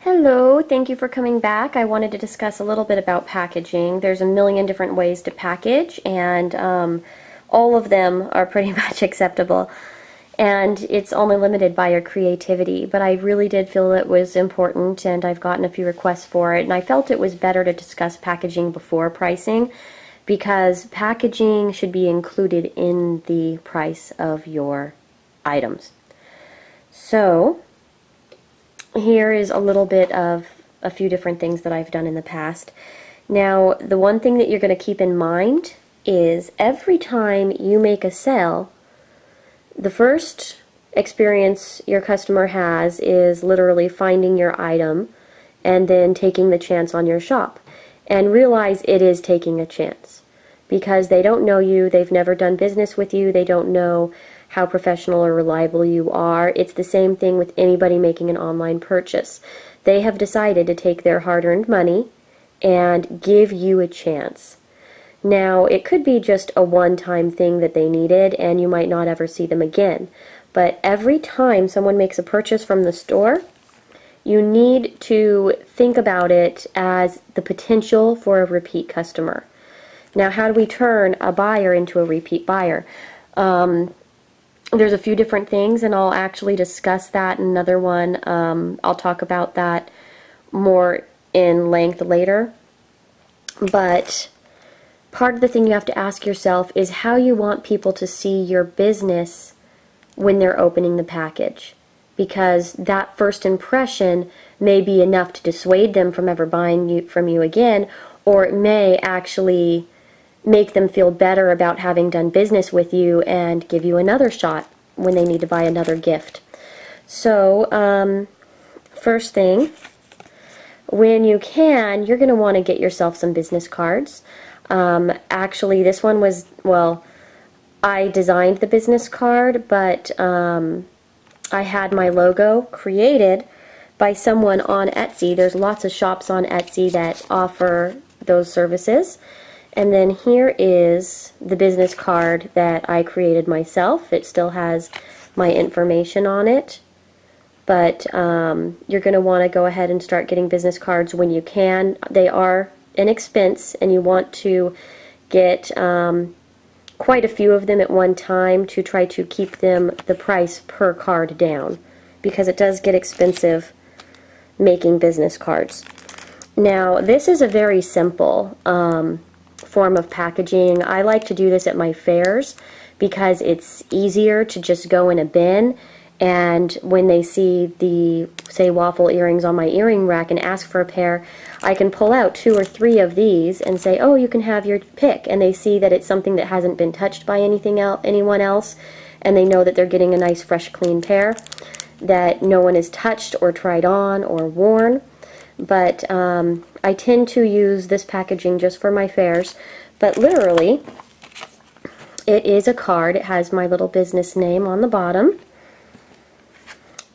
Hello, thank you for coming back. I wanted to discuss a little bit about packaging. There's a million different ways to package, and all of them are pretty much acceptable. And it's only limited by your creativity, but I really did feel it was important, and I've gotten a few requests for it, and I felt it was better to discuss packaging before pricing, because packaging should be included in the price of your items. So, here is a little bit of a few different things that I've done in the past. Now, the one thing that you're going to keep in mind is every time you make a sale, the first experience your customer has is literally finding your item and then taking the chance on your shop. And realize it is taking a chance, because they don't know you, they've never done business with you, they don't know how professional or reliable you are. It's the same thing with anybody making an online purchase. They have decided to take their hard-earned money and give you a chance. Now, it could be just a one-time thing that they needed and you might not ever see them again. But every time someone makes a purchase from the store, you need to think about it as the potential for a repeat customer. Now, how do we turn a buyer into a repeat buyer? There's a few different things, and I'll actually discuss that in another one. I'll talk about that more in length later. But part of the thing you have to ask yourself is how you want people to see your business when they're opening the package. Because that first impression may be enough to dissuade them from ever buying from you again, or it may actually make them feel better about having done business with you and give you another shot when they need to buy another gift. So, first thing, when you can, you're going to want to get yourself some business cards. Actually, this one was, well, I designed the business card, but I had my logo created by someone on Etsy. There's lots of shops on Etsy that offer those services. And then here is the business card that I created myself. It still has my information on it. But you're going to want to go ahead and start getting business cards when you can. They are an expense, and you want to get quite a few of them at one time to try to keep the price per card down, because it does get expensive making business cards. Now, this is a very simple form of packaging. I like to do this at my fairs because it's easier to just go in a bin, and when they see the, say, waffle earrings on my earring rack and ask for a pair, I can pull out 2 or 3 of these and say, oh, you can have your pick, and they see that it's something that hasn't been touched by anyone else, and they know that they're getting a nice, fresh, clean pair that no one has touched or tried on or worn. But I tend to use this packaging just for my fairs. But literally, it is a card. It has my little business name on the bottom.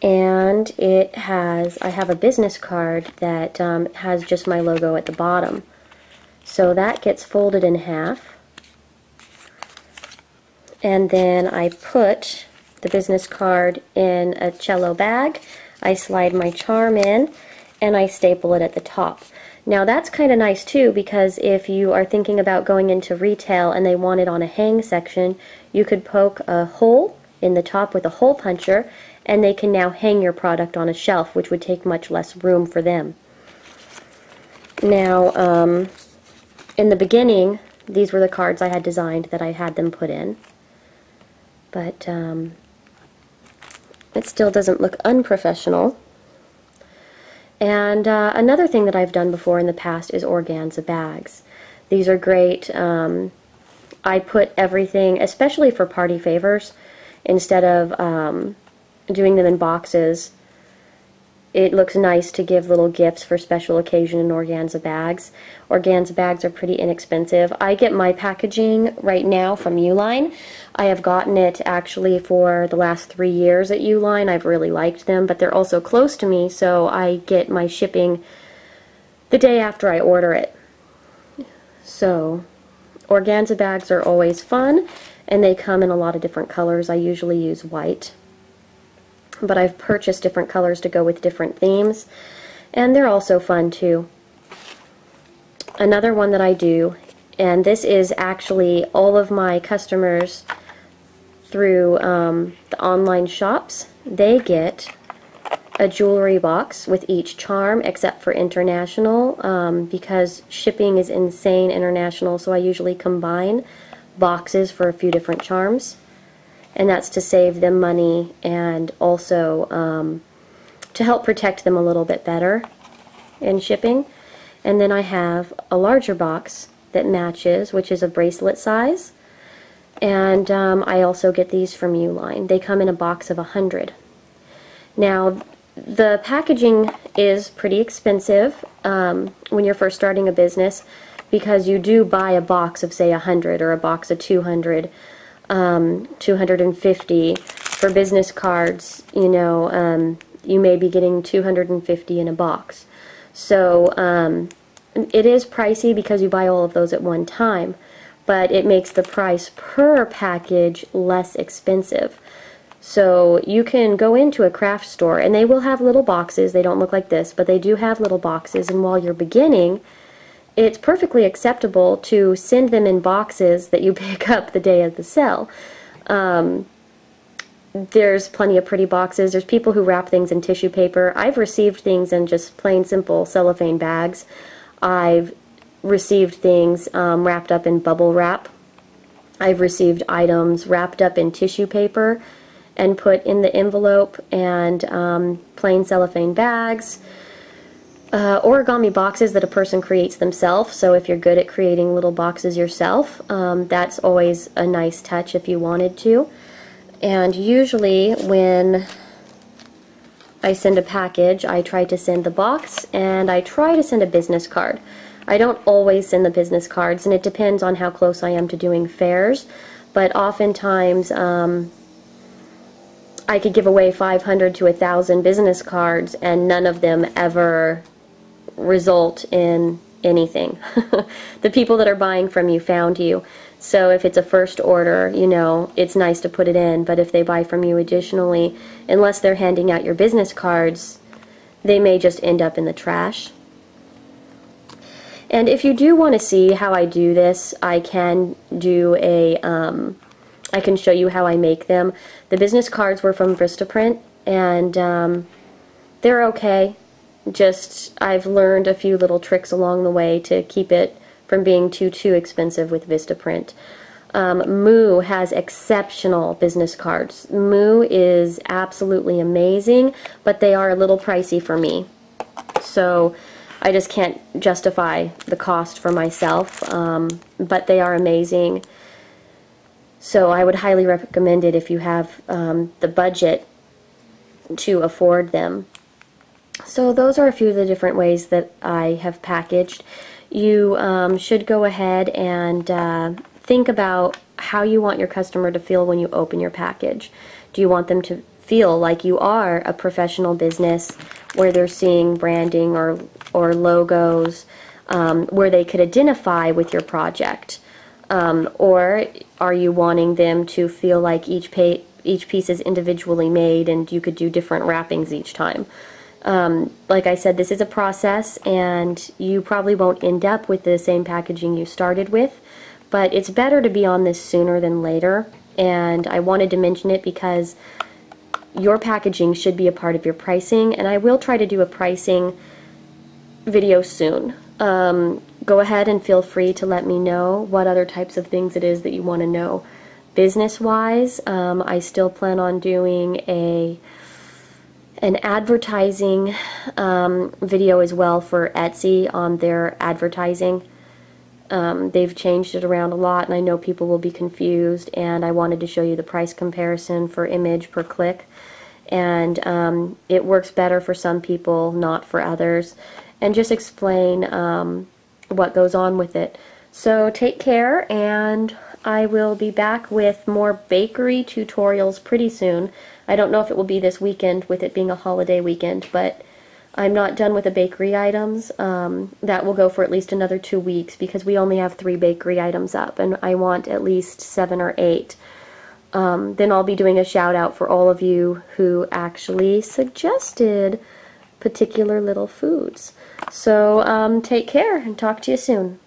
And it has, I have a business card that has just my logo at the bottom. So that gets folded in half. And then I put the business card in a cello bag. I slide my charm in, and I staple it at the top. Now that's kind of nice too, because if you are thinking about going into retail and they want it on a hang section, you could poke a hole in the top with a hole puncher, and they can now hang your product on a shelf, which would take much less room for them. Now, in the beginning, these were the cards I had designed that I had them put in. But it still doesn't look unprofessional. And another thing that I've done before in the past is organza bags. These are great. I put everything, especially for party favors, instead of doing them in boxes. It looks nice to give little gifts for special occasion in organza bags. Organza bags are pretty inexpensive. I get my packaging right now from Uline. I have gotten it actually for the last 3 years at Uline. I've really liked them, but they're also close to me, so I get my shipping the day after I order it. So, organza bags are always fun, and they come in a lot of different colors. I usually use white. but I've purchased different colors to go with different themes. and they're also fun too. Another one that I do, and this is actually all of my customers through the online shops, they get a jewelry box with each charm except for international, because shipping is insane international, so I usually combine boxes for a few different charms, and that's to save them money and also to help protect them a little bit better in shipping. And then I have a larger box that matches, which is a bracelet size, and I also get these from Uline. They come in a box of 100. Now, the packaging is pretty expensive when you're first starting a business, because you do buy a box of, say, 100 or a box of 200, 250. For business cards, you know, you may be getting 250 in a box. So it is pricey because you buy all of those at one time, but it makes the price per package less expensive. So you can go into a craft store, and they will have little boxes. They don't look like this, but they do have little boxes, and while you're beginning, it's perfectly acceptable to send them in boxes that you pick up the day of the sale. There's plenty of pretty boxes. There's people who wrap things in tissue paper. I've received things in just plain simple cellophane bags. I've received things wrapped up in bubble wrap. I've received items wrapped up in tissue paper and put in the envelope, and plain cellophane bags. Origami boxes that a person creates themselves, so if you're good at creating little boxes yourself, that's always a nice touch if you wanted to. And usually when I send a package, I try to send the box, and I try to send a business card. I don't always send the business cards, and it depends on how close I am to doing fairs, but oftentimes I could give away 500 to 1,000 business cards, and none of them ever result in anything. The people that are buying from you found you. So if it's a first order, you know, it's nice to put it in, but if they buy from you additionally, unless they're handing out your business cards, they may just end up in the trash. And if you do want to see how I do this, I can do a I can show you how I make them. The business cards were from Vista Print, and they're okay. Just, I've learned a few little tricks along the way to keep it from being too expensive with Vista Print. Moo has exceptional business cards. Moo is absolutely amazing, but they are a little pricey for me. So I just can't justify the cost for myself, but they are amazing. So I would highly recommend it if you have the budget to afford them. So those are a few of the different ways that I have packaged. You should go ahead and think about how you want your customer to feel when you open your package. Do you want them to feel like you are a professional business where they're seeing branding or logos, where they could identify with your project? Or are you wanting them to feel like each piece is individually made and you could do different wrappings each time? Like I said, this is a process, and you probably won't end up with the same packaging you started with, but it's better to be on this sooner than later, and I wanted to mention it because your packaging should be a part of your pricing, and I will try to do a pricing video soon. Go ahead and feel free to let me know what other types of things it is that you want to know. Business-wise, I still plan on doing an advertising video as well for Etsy on their advertising. They've changed it around a lot, and I know people will be confused, and I wanted to show you the price comparison for image per click, and it works better for some people, not for others, and just explain what goes on with it. So take care, and I will be back with more bakery tutorials pretty soon. I don't know if it will be this weekend with it being a holiday weekend, but I'm not done with the bakery items. That will go for at least another 2 weeks because we only have 3 bakery items up, and I want at least 7 or 8. Then I'll be doing a shout out for all of you who actually suggested particular little foods. So take care and talk to you soon.